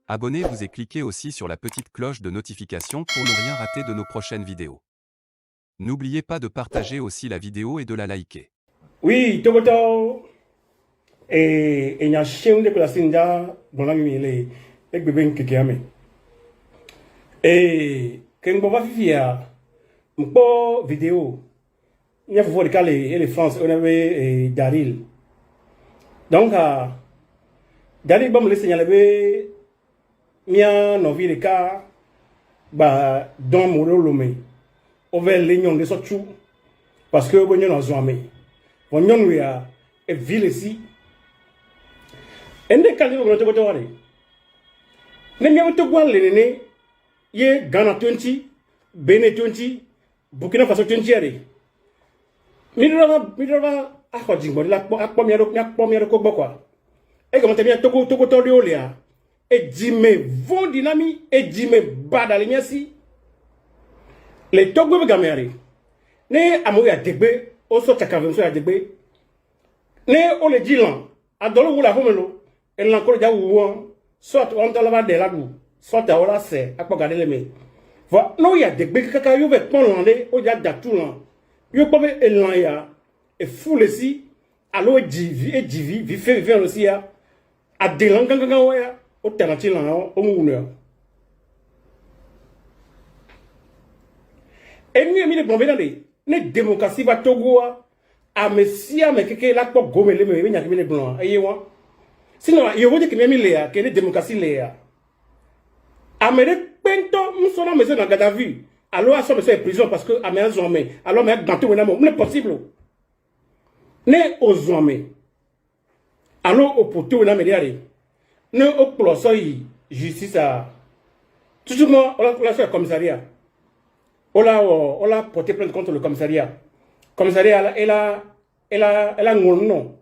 Abonnez-vous et cliquez aussi sur la petite cloche de notification pour ne rien rater de nos prochaines vidéos. N'oubliez pas de partager aussi la vidéo et de la liker. Oui, Togoto. Et il y a un chien de classe india dans la mine, et bébé qui est et quand on va faire une vidéo, il y a voir les France, on avait Daril. Donc, Daril, bon, me laisser signaler, mia novi le cas, bah, dans mon rôle, on va l'union de sortout, parce que on y a un zoomé. On y a une ville ici. Ende kali ko to to wari ne nyaw to gwal le ne ye Ghana 20 Benin 20 Burkina Faso 20 ari mi do ba akọ jingbo la akpo mi ro ko gbo kwa e ko temi to ri ole a e jime von dinami e jime badale mi asi le togbo be gamari ne amu ya degbe o so chakaven so ya degbe ne o le jilan adolo wula homelo et l'encore déjà ou soit on t'a lavé de la boue soit à ola c'est à pas garder les mains voilà non il y a des bêtes caca yo veut pas l'andé au dia tout là yo pas elan ya et foule ici allo divi fait aussi ya à des langues ganga ya au terrain là au mouneur et mieux mis les bombes dans les ne démocratie va Togo a messia mais que la pas gomme les mais il les blancs ayez moi. Sinon, il y a des gens qui ont une démocratie. Amérique, pento, nous sommes dans la garde à vue. Alors, ils sont en prison parce que Amérique ont mis. Alors, mais dans tout le monde, n'est possible. Né aux hommes. Alors, au poteau, on a mis ne au procès justice à. Tout le monde, on a fait le commissariat. On a porté plainte contre le commissariat. Le commissariat, elle a un nom.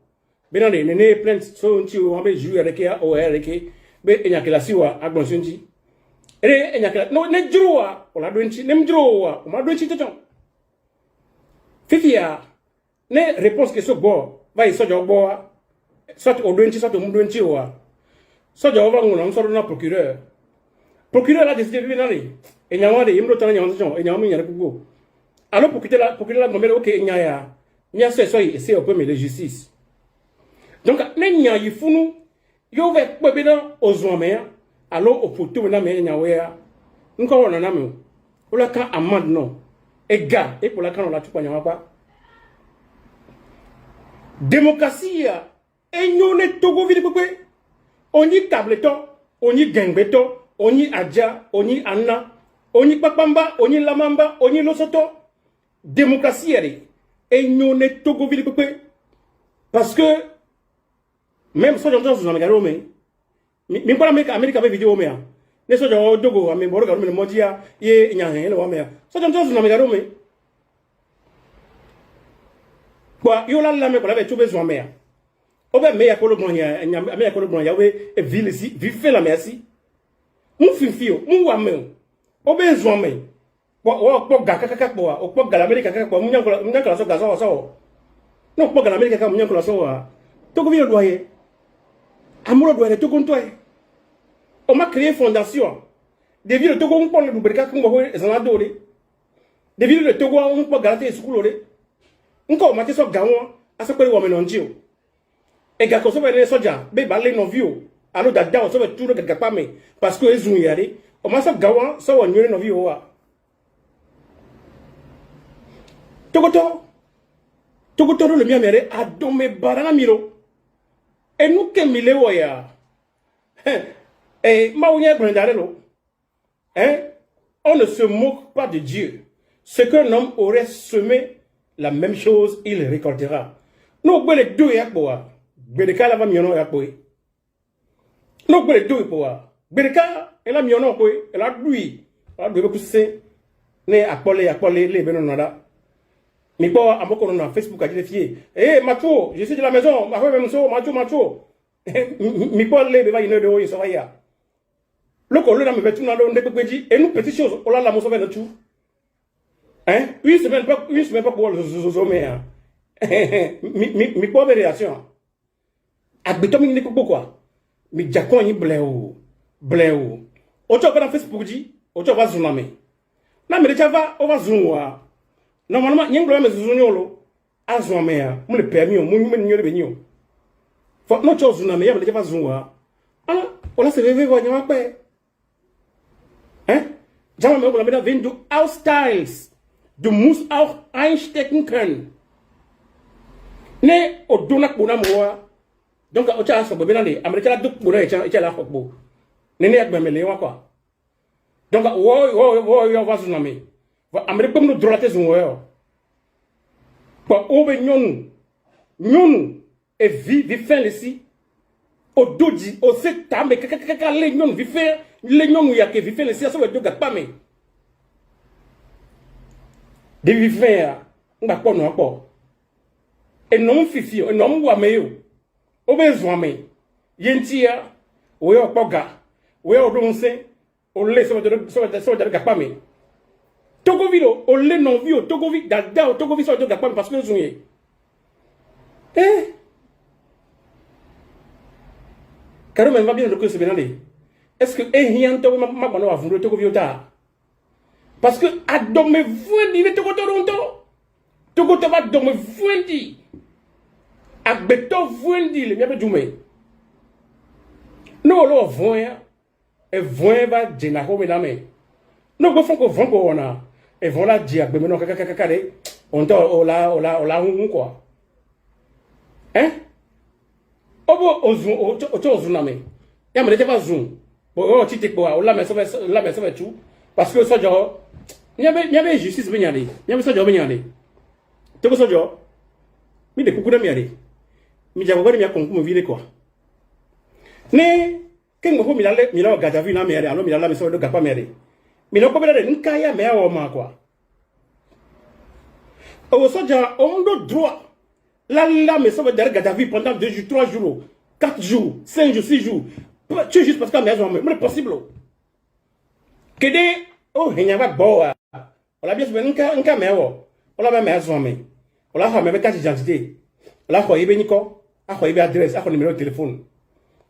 Bena de nene plainte so nti o be ju ereke ya o ereke be enyakela siwa agbonso nti ere enyakela no ne juruwa o la do nti ne mjuruwa o ma do nti toton fifia ne réponse que so bo va y sojo bo soit o do nti soit o mu do nti o sojo o va ngona so do na procureur la décidé bena de enyawa de yimdo tan nyawa so enyawa mi nyare pugo alors procureur la ngomere OK enyaya nya so yi o peu mais justice. Donc, les gens qui font, ils vont être aux hommes, alors au poteau, ils vont être encore on en a mis. Pour la cas amende non, et gars, et pour la cas on l'a tout pas. Démocratie, et nous ne togo vide pour on y tableton, on y gangbeton, on y adja, on y anna, on y papamba, on y lamamba, on y losoto. Démocratie, et nous ne togo vide pour parce que même si on a regardé, mais pas l'Amérique avait vidéo, mais les soldats Dogo, mais bon, regardez le Modia, il y a rien, mais ça on a regardé, quoi, il y a la mais qu'on avait tout besoin, mais au ben, mais à Colombia, il y a Colombia, et ville ici, vive la merci. Mon fio, mon wamé, au besoin, mais pour Gaka, pour l'Amérique, pour mon non, pour l'Amérique, mon tout le doyer. Amour doit être tout contre toi. On m'a créé fondation. Des villes de Togo, on parle de Boubrika, comme on va adoré. Des villes de Togo, on peut garantir ce qu'on a. On m'a dit ça, Gaon, à ce que l'on a dit. Et quand on se fait des soldats, balé non vieux. Alors d'adam, on se fait tout le gars mais parce que les ouïe allez. On m'a dit Gaon, ça on y est non vieux. Togo, le mien méré, a domé barana miro. Et nous qui sommes là, on ne se moque pas de Dieu. Ce qu'un homme aurait semé, la même chose, il récoltera. Nous avons les deux yakboa. Bedeka la miono yakboe. Nous avons les deux yakboa. Bedeka, elle a miono yakboe. Elle a lui. Elle a lui pousser. Ne akpole, les benonada. Mais pas à mon na Facebook a dit fier. Eh Macho, je suis de la maison, ma femme même so, Macho. Mais pas les bébés de haut, ça va y a. Le col là me fait tout dans le ndepéji et nous petites choses, on la mosso de tout. Hein? Une semaine pas pour le zoomé. Mi pas de réaction. Abitom ni ko quoi. Mi jakon yi bleu. bleu ocho kana Facebook ji ocho va zuname na me chava o va zunwa normalement nyenglo me zunyolo azwame ya mu le permis o mu nyoro be nyo fo no cho zuname ya me chava zunwa ah ola se veve go nyama pe jama me ola me wenn du ausstyles du musst auch einstecken können ne oduna kuna moa donc o cha so be nande amerika la duk bura e la khokbo ne ne ak bemele wa quoi donc wo yo va zuname va amerika mu droite zunwo yo pa obe nyonu e vi fin ici o doji o se tambe kaka le nyonu vi fin le nyonu ya ke vi fin ici so we do gapa me de vi fin ya ngba po no po e no fifi e no wa me yo obe zuname yentia we o poga we o don se o le so de gapa me Togo vilo, o le non vi o Togo vi da o Togo vi so de gapa parce que zunye. Karo men va bien de que se benale. Est-ce que rien to ma bono avun Togo vi o ta? Parce que adome vuendi ne Togo toronto. Togo to va dome vuendi. Agbeto vuendi le miabe jume. No lo voya e voya va jena ho mename. No go fonko vonko ona. Et voilà dia be meno kaka on to ola hun quoi obo ozun o ozuname ya me va zoom o tite ko ola me so tu parce que so jo nyabe justice be nyade nyabe so jo be nyade to ko so jo mi de kuku na mi ade mi jago bari mi akon ko vile quoi ne ken mo mi la gada vi na mi ade alo mi la me so do gapa mi ade mi no ko bela de nka ya me awo ma quoi o soja on do droit la me so de gada vi pendant 2 jours 3 jours 4 jours 5 jours 6 jours tu juste parce que me azo me possible que de o henya ba bo o la bien nka me awo o la ba me azo me o la ha me be carte d'identité o la ko ibe niko a ko ibe adresse a ko numéro de téléphone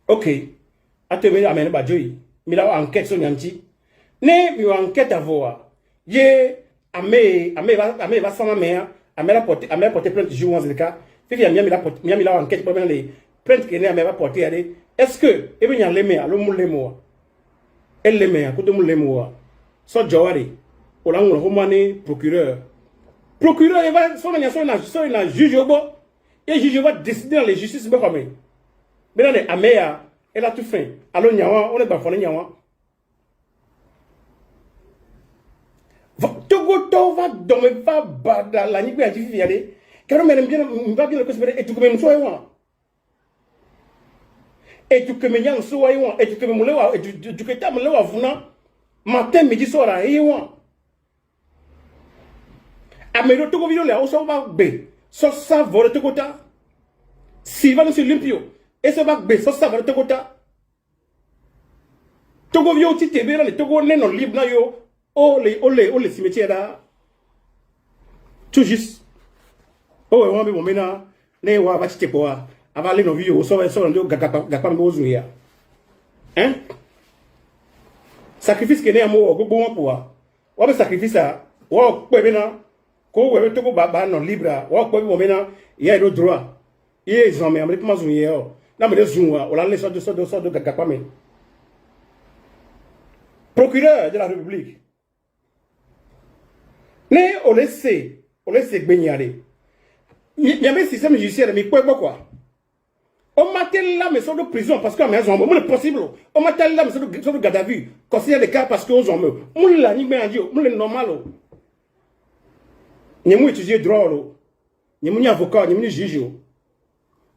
OK ateme amene ba joyi mi la enquête so nyanti ne mi enquête avoir ye ame va sama me ame porter plainte jour 11 le cas fifi a mi la enquête pour les plainte que ne ame va porter aller est-ce que e bi nyan le me alo mu le mo elle le me ko de mu le mo so jowari o la ngolo ho mani procureur e va so na juge obo et juge va décider dans les justice be comme mais dans les ame ya elle a tout fait alo nyawa on est pas fone nyawa Togo to va dome va bada la ni gbe fi yade karo men bien va bien ko sbere etu ko men so ewa etu ko men yan so ewa etu ko men lewa etu ko ta men lewa funa matin midi soir ewa amero Togo video le o so va be so sa vole Togo ta si va no se limpio e so va be so sa vole Togo ta Togo video ti te be le Togo ne no libre na yo le cimetière là tout juste on be momena ne wa ba tite ko ava le no view so ndo gapa mbozu ya sacrifice que ne amo gbogbo won po wa be sacrifice a wo pe be na ko we to ko baba no libra wo pe be momena ya do droit ye exam me america mazu ye o na me de zunwa o la le so do gapa me procureur de la république ne o laisse gbenyare il y avait système judiciaire mais quoi on m'a tel là mais sont de prison parce que mais on est possible on m'a tel là mais sont de garde à vue considère les cas parce que aux hommes on la ni ben dio on le normal ni mu étudier droit ni mu avocat ni mu juge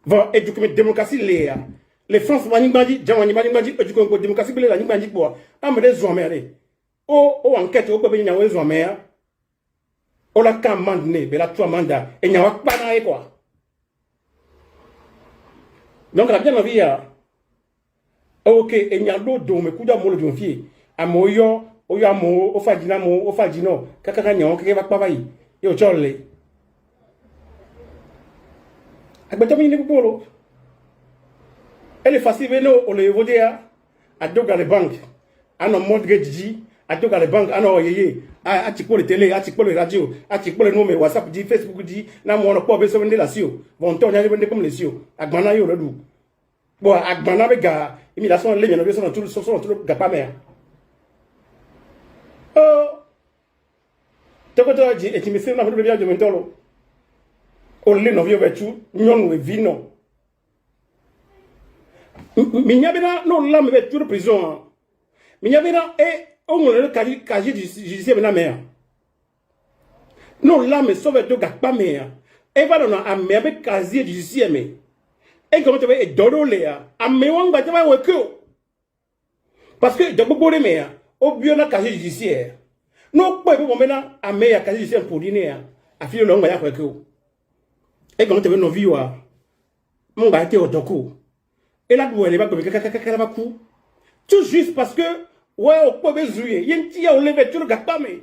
va éduquer démocratie les France va ni bandi jamani bandi éduquer démocratie la ni bandi quoi am des hommes o enquête o ko be ni na wezo hommes on la commande ne be la trois mandats et n'y a pas na quoi donc la bien envie OK et n'y a do me kuda mo le don fie amoyo oyo amo o fadino kaka nyon keke va pa yi yo cholle agbeto mi ni polo elle est facile no o le vodia adoga les banques ano mortgage ji adoga les banques ano yeye a ti pour les télé a ti pour les radio a ti pour les numéros WhatsApp di Facebook di na mo no po be so vende la sio bon to nya vende comme les sio agbana yo redu bon agbana be ga imitation le no be so tout so ga pa me toko to ji e ti mi se na be biajo mentolo o le no vio vetu nyon we vino minyabena no la me vetu de prison minyabena e on le casier judiciaire na mer no la me sauve to gakpa mer e va dans a me be casier judiciaire me e comment tu veux e dodo le a me wan gba ta we ko parce que de bobo de mer o bio na casier judiciaire no po e bo mena a me ya casier judiciaire pour dîner a fi lo ngba ya ko et comment tu veux no viwa mon ba te odoko et là vous allez pas comme kaka ba ku tout juste parce que ouais au po bezuye yenti ya o leve tout gakpa me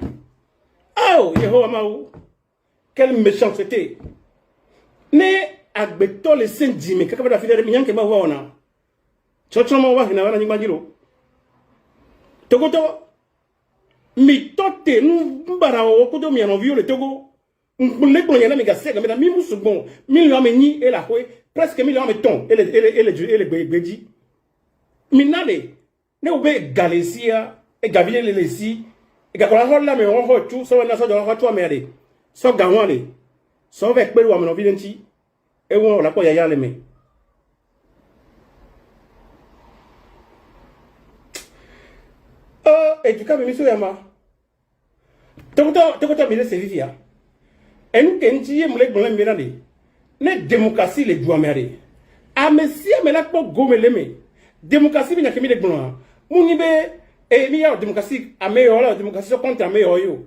oh Yehovah maou quelle méchanceté ne agbeto le sendi me kaka ba da fidele mi yanke ba wa ona chocho mo wa hina wana nyimba jiro togoto mi tote mbara o kudo mi anoviole le togo le bon yana mi gasega me na mi musu bon million me ni et la hwe presque million me ton et le gbedi mi nade ne obe galesia e gavile le lesi e gakola holla me won ho tu so na so do ho tu amere so gawon le so ve pe wa me no videnti e won la ko ya le me e tu ka me so ya ma to mi le servia en kenji e mule gbon me na de ne démocratie le du amere a mesia me la ko gomele me démocratie bi na kemi de gbon muni be e mi ya démocratie a meilleur la démocratie contre a meilleur yo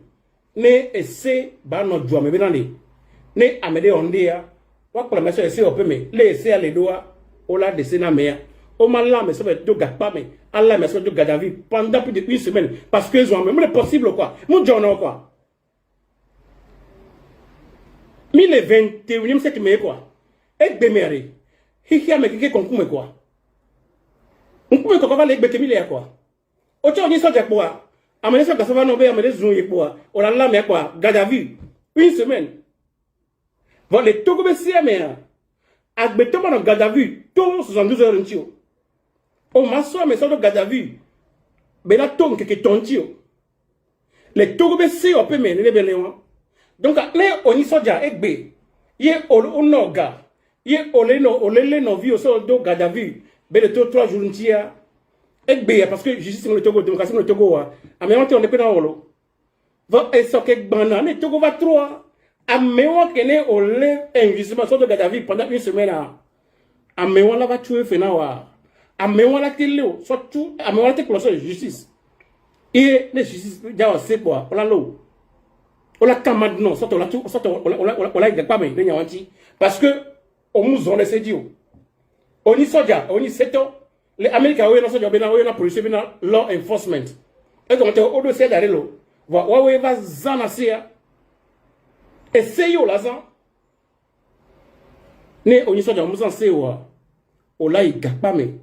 ne ese ba no du amere na de ne amede onde ya wa ko la meso ese opeme le ese ale doa o la de sena meya o ma la me so be do gakpa me alla me so do gadavi pendant plus de une semaine parce que ils ont même possible quoi mon jono quoi 1021e siècle me quoi e gbemere hikia me kike konkume quoi nkume ko va le gbeke mi le quoi o cho ni so je po a amene so gasova no be amene zun ye po a o la me quoi gadavi une semaine bon les togo be si me agbeto ma no gadavi to 72 heures ntio o ma so me so do gadavi be la to keke tontio les togo be si o pe me ne be le won donc les oni soja egbe ye onoga ye olele no vi so do gadavi be de 3 jours ntia egbe parce que justice le Togo démocratie le Togo a mais on est pas wolo va eso ke gbana ne Togo va 3 a me won kene ole injustement so do gadavi pendant une semaine a me won la va tuer fena wa a me won la tele surtout a me won la te closer justice et les justice ja c'est quoi on la lo ola kamad non soto ola gakpa me de nyawanti parce que o muzo le sedio oni soja oni seto les américains o no soja bena o na police bena law enforcement e ko te o do se dare lo wa we va zana sia e seyo la zan ne oni soja muzo se wa ola gakpa me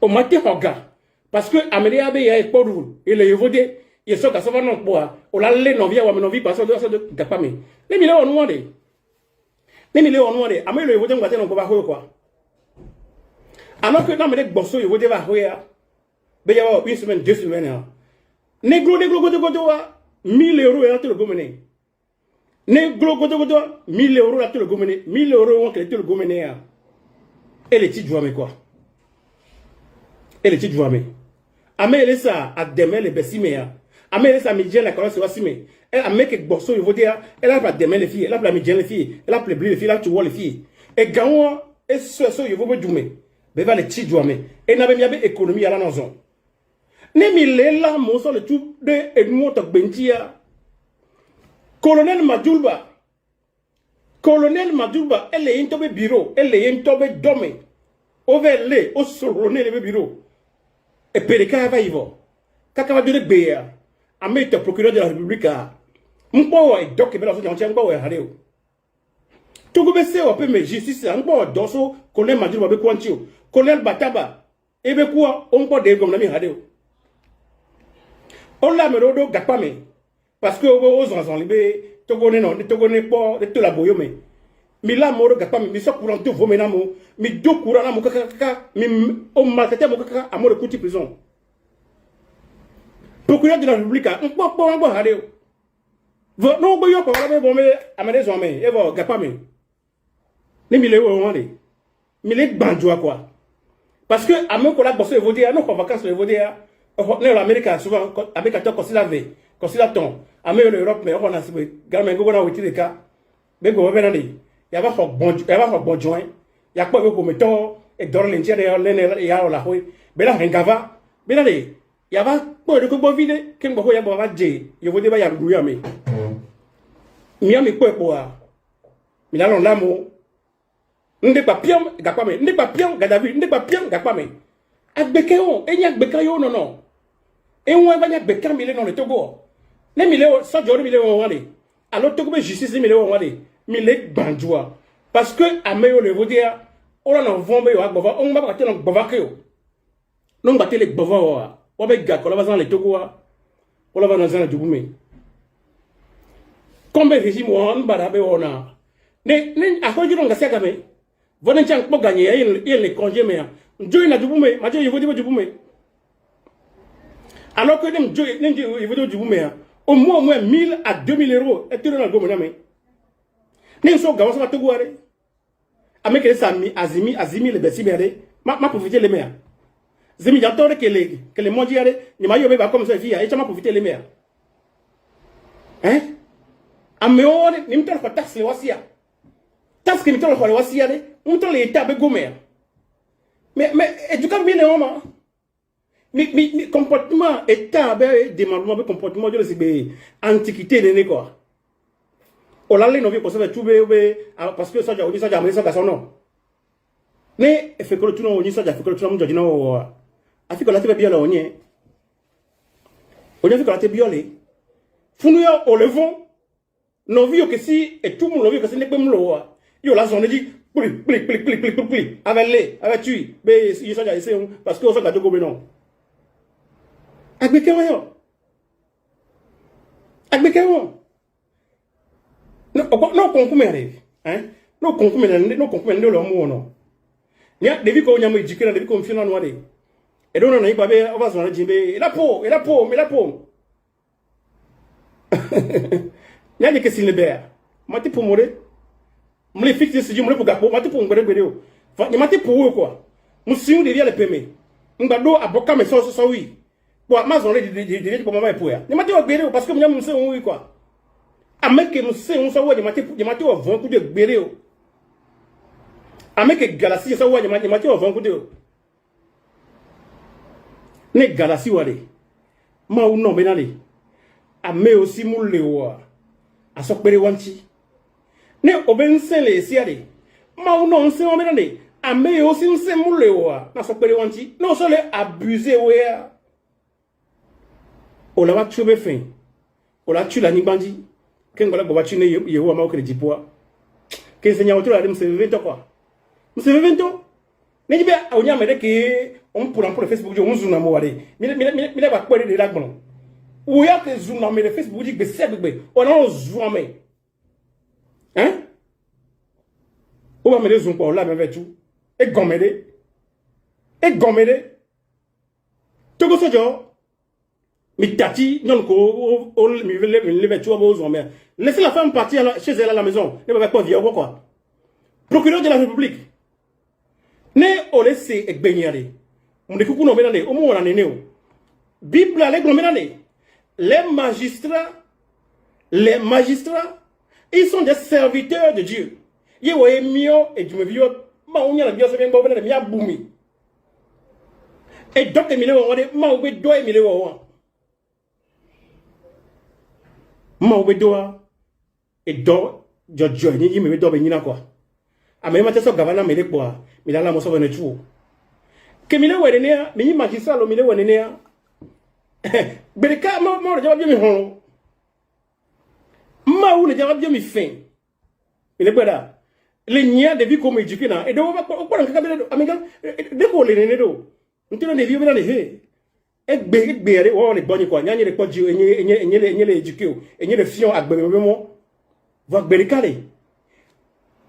o mate hoga parce que américain be ya e podu et le yevode il so ka so va non poa o la le no via wa me no vi parce que gakpa me le mi le onu wode ame le yevode ngate no ko ba ho quoi alors que dans me gboso yevode va ho ya be ya wa une semaine 2 semaines negro godo wa 1000 euros ya to le gomene negro godo 1000 euros ya to le gomene 1000 euros on que to le gomene ya et les petits joueurs mais quoi et les petits joueurs mais ame le ça a demain le besimea ame ça mi dien la colonne se wasime elle a mec gboso yevode ya elle a pas demain les filles elle a pas mi dien les filles elle a pas les filles là tu vois les filles et gawo et so yevode dume be va les petits joueurs mais et na be mi abe économie à la maison ne mi le la mo so le tout de edmo to bentia colonel Madjulba elle est intobe bureau elle est intobe dome overlay au sorone le bureau et pereka va ivo kaka va de beya amete procureur de la république a mpo wa doc be la so janche mpo wa hareo to go be se o pe me justice mpo doso colonel Madjulba be kwantio colonel Bataba ebe quoi on peut de comme na mi hade on la me rodo gapa me parce que aux enfants libé togone non togone po de tout la boyo me mi la moro gapa mi so courant tout vomena mo mi do courant na mo kaka mi o maltraité mo kaka amour de couti prison procureur de la République on peut hade non bo yo ko la bo me amade zo me e bo gapa me ni mi le wo won de mi le gbanjo quoi parce que à me ko la bosse vous dire non ko vacances vous dire ne l'Amérique souvent avec un consilaton à me l'Europe mais on a ce gamin go na witi de ka be go be na de ya ba bon joint ya ko be ko meto e dor lentia de le ya la hoy be la ngava be na de ya ba ko de ko bo vide ken bo ya bo ba je yo vous dire ba ya du ya me mi ko po a mi la lon la mo ndé pas pion gapa me ndé pas pion gadavi ndé pas pion gapa me agbekeo enya gbekayo no no enwa banya gbeka mi le no le Togo ne mi le so jori mi le won wale alors Togo be justice mi le won wale mi le gbanjua parce que ameyo le vodia o la no vombe yo agbova on ba ka no gbova ke o no ngba tele gbova o be ga ko la bazan le Togo o la va dans un dubume comme régime on ba da be ona ne akoju no ngasa ga me vonen chang po gagner il les congés mais Dieu n'a du boumé, ma Dieu il veut dire du boumé. Alors que Dieu il veut dire du boumé, au moins 1000 à 2000 euros et tu dans le gomme mais. N'est so gawa so to guare. Avec les amis azimi le besibere, ma profiter les mères. Zemi j'attends que les mondiales ni ma yobe ba comme ça fille et tu ma profiter les mères. Hein? Ameore ni mtoro ko tax le wasia. Tax que mtoro ko le wasia de, mtoro le état be gomme. Mais éducation bien normal. Mais comportement état ben demandement be comportement de le antiquité de quoi. On l'a les novices pour ça tout parce que ça on dit ça jamais ça garçon non. Mais fait que tout on dit ça fait que tout monde dit non a fait que la tête bien là on y fait que la tête bien là. Funu ya au levant novice que si et tout le monde novice que c'est n'est pas m'lo yo la zone dit pli avec tu mais il ça déjà parce que on s'en gâteau comme non agbekero non concommere hein non concommere lo mo no nya debi ko nya mo jikira debi ko mfina no wade e don na ipa be over so na jimbe la po nya de que s'il ne ber mati pour mourir me fixe ce jour me pour gapo mati pour ngere gbere o fa mati pour quoi musiu de le peme ngbado aboka me so wi pour ma zone de pour mama pour ya mati o gbere o parce que me musiu wi quoi ameke musiu so wa mati o von ku de gbere o ameke galaxy so wa mati o von ku de o ne galaxy wa de ma u no me na le ame aussi mu le wa aso pere wanchi ne obense le siade ma uno nse o merande ame o si nse mulewa na so pere wanchi no so le abuser wea o la va tuer fin o la tu la ni bandi ken gola boba chine yeho ma o kredi poa ken senya o tu la mse vento quoi mse vento ne jibe o nya mede ke on pour Facebook jo unzu na mo wade mi ba kwere de lagbon o ya ke zoom na me de Facebook ji gbe segbe o na zoom me. Hein? On va me dire pour la même tout. Et gommede. Togo sojo. Mi tati non ko mi lever tout aux hommes. Laissez la femme partir chez elle à la maison. Ne va pas vivre quoi. Procureur de la République. Ne o laisse egbenyare. On de kuku no menane o mo na neneo. Bible les gomenane. Les magistrats ils sont des serviteurs de Dieu. Ye wo emio et du me vio ma onya na bio se bien bobe na mi abumi. Et donc emile wo de ma obe do emile wo. Ma obe do et do jojo ni me do be nyina kwa. Ame ma te so gavana me le kwa, mi la mo so be ne tu. Ke mi le wo de ne mi magistrat lo mi le wo ne ne. Bereka mo de jaba bi mi hon. Ma ou ne jaba bien mi fin. Il est pas les nia de vie comme éduqué na et de on pas kaka amiga de ko le ne do. ntino ne vieux le he egbe o le bonny quoi nyanye le podji enye le éduquer enye le fion agbe mo va gbe kale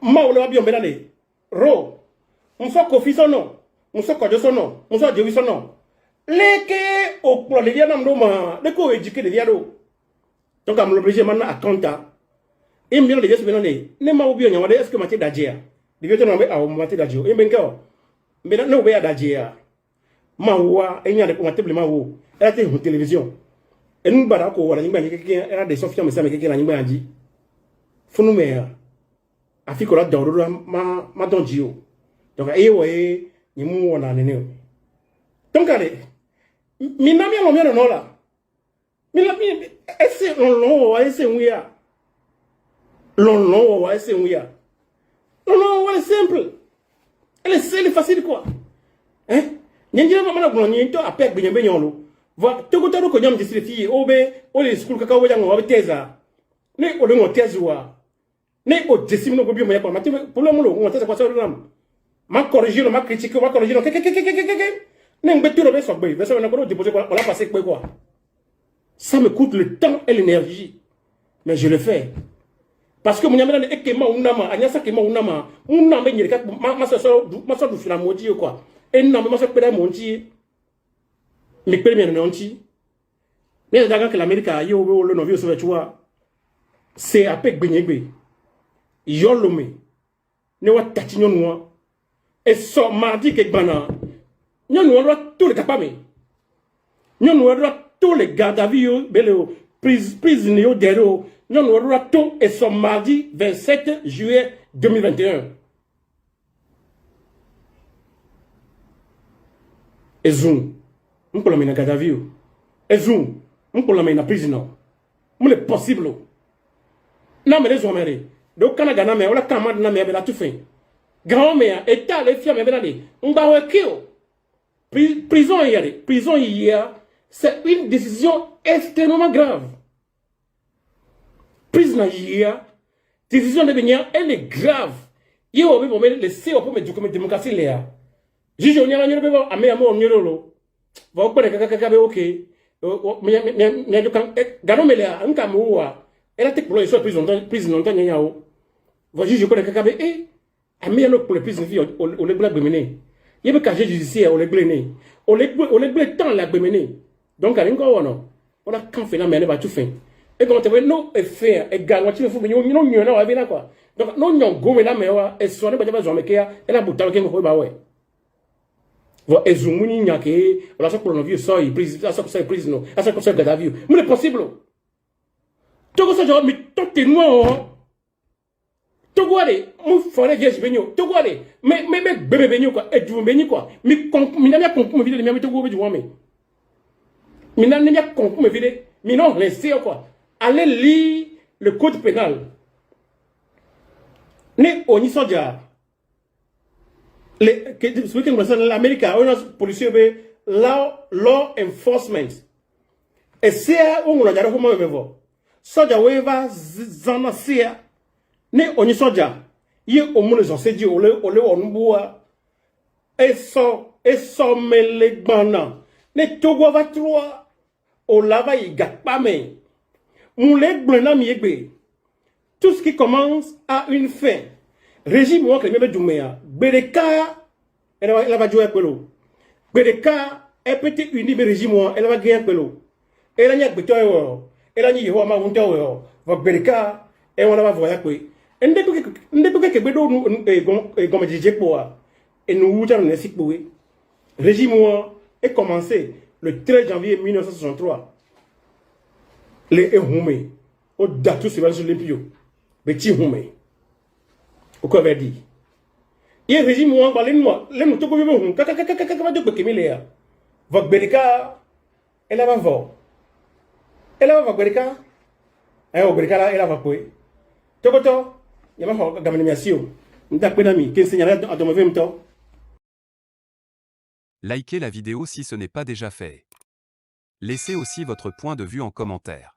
ma o le bi o be le ro nso kofi so no nso kojo so no nso jewi so no leke o pro le viana ndo ma le ko éduquer le viado donc am l'obligé maintenant à compta et me le yesu be no ne ma obi onyawa est-ce que mate dajia le vieux no be a o mate dajio e benka me no be ya dajia ma wa enya de ko table ma wo era te télévision et nous bara ko wala ngba ngeke era de sofia me sa me keke na ngba anji funu me afiko la dawro ma donjio donc e wo e ni mu wona nene donc ale mi na mi lo mi no la mi la mi ese lo ese nwia lo ese nwia non c'est simple elle est facile quoi hein nyinjira mama na gbo nyin to apek gbe nyambe nyolo va to ko ko nyam disiri fi obe o le school kaka wo ya ngo teza ne o le ngo tezwa ne o desim no go bi mo ya kwa mate problème lo ngo teza kwa so ram ma corriger ma critiquer ma corriger ne ngbe to be so gbe be so na ko déposer quoi on l'a passé quoi ça me coûte le temps et l'énergie mais je le fais parce que mon nyambe na ekema unama anyasa kema unama unama nyirika ma so du fina modi quoi et non mais moi je peux dire mon petit mais peut bien non petit mais d'accord que l'Amérique a eu le novio sur tu vois c'est après gbenyegbe yolome ne wa tati nyonwa et so mardi ke gbana nyonwa doit tous les capable nyonwa doit tous les gardes à vue belo prise néo dero nyonwa doit tout et so mardi 27 juillet 2021 Ezum, on peut la mettre dans garde à vue. Ezum, on peut la mettre dans prison. C'est possible. Non, mais les hommes, donc quand on a mais on a quand même mais la tout fait. Grand-mère, état les filles mais aller. On va kill. Prison hier, c'est une décision extrêmement grave. Prison hier, décision de venir, elle est grave. Il y a pour me laisser pour me dire que démocratie là. Jijo nyala nyoro bebo ame amo nyoro va okpere kaka be okay me do kan gano mele anka muwa ela te pro so prison ton nyanya o va jijo ko kaka be ame no pour prison vie o le bla gbemene ye be casier judiciaire o le gbene o le gle temps la gbemene donc ali ngo wono on a kan fait na me ne ba tout fin et comment te no e faire e ga wa ti fu nyo nyo na wa bi na quoi donc no nyo go me na me wa e so ne ba ja zo me ke ya ela buta ke ngo ba we ezumuni nyake la so coronavirus so i prise la so prise no la so garde à vue mais possible to ko so jo mi to te no to go ale mu fore je benyo to go ale me bebe benyo quoi edu benyo quoi mi na ya konku me vide mi to go be juwa me mi na ya konku me vide mi non laisser quoi allez lire le code pénal ne oni soja speaking of l'Amérique, on a policier law enforcement. Et c'est on a déjà comment veut. Soja weva zana sia. Ne oni soja. Ye omo les enseignants ole onboa. Et so mele gbana. Ne togo va trois. O lava y gapa me. Moule blena miegbe. Tout ce qui commence a une fin. Régime moi que me dumea Bereka elle va jouer pelo Bereka est petit uni mais régime moi elle va gagner pelo elle a nyak beto elle a ni ho ma wonto va Bereka et on va voir quoi ndé que bedo comme DJ poa et nous outa ne sik boé régime moi est commencé le 13 janvier 1963 les hume au datu se va sur les pio petit hume au quoi avait dit il régime moi balé moi les motos que vous kaka va de Bekemile va Bereka elle va voir elle va Bereka au Bereka là elle va quoi tokoto il va faire gamaniation nda penami qui enseignera à de mauvais temps. Likez la vidéo si ce n'est pas déjà fait. Laissez aussi votre point de vue en commentaire.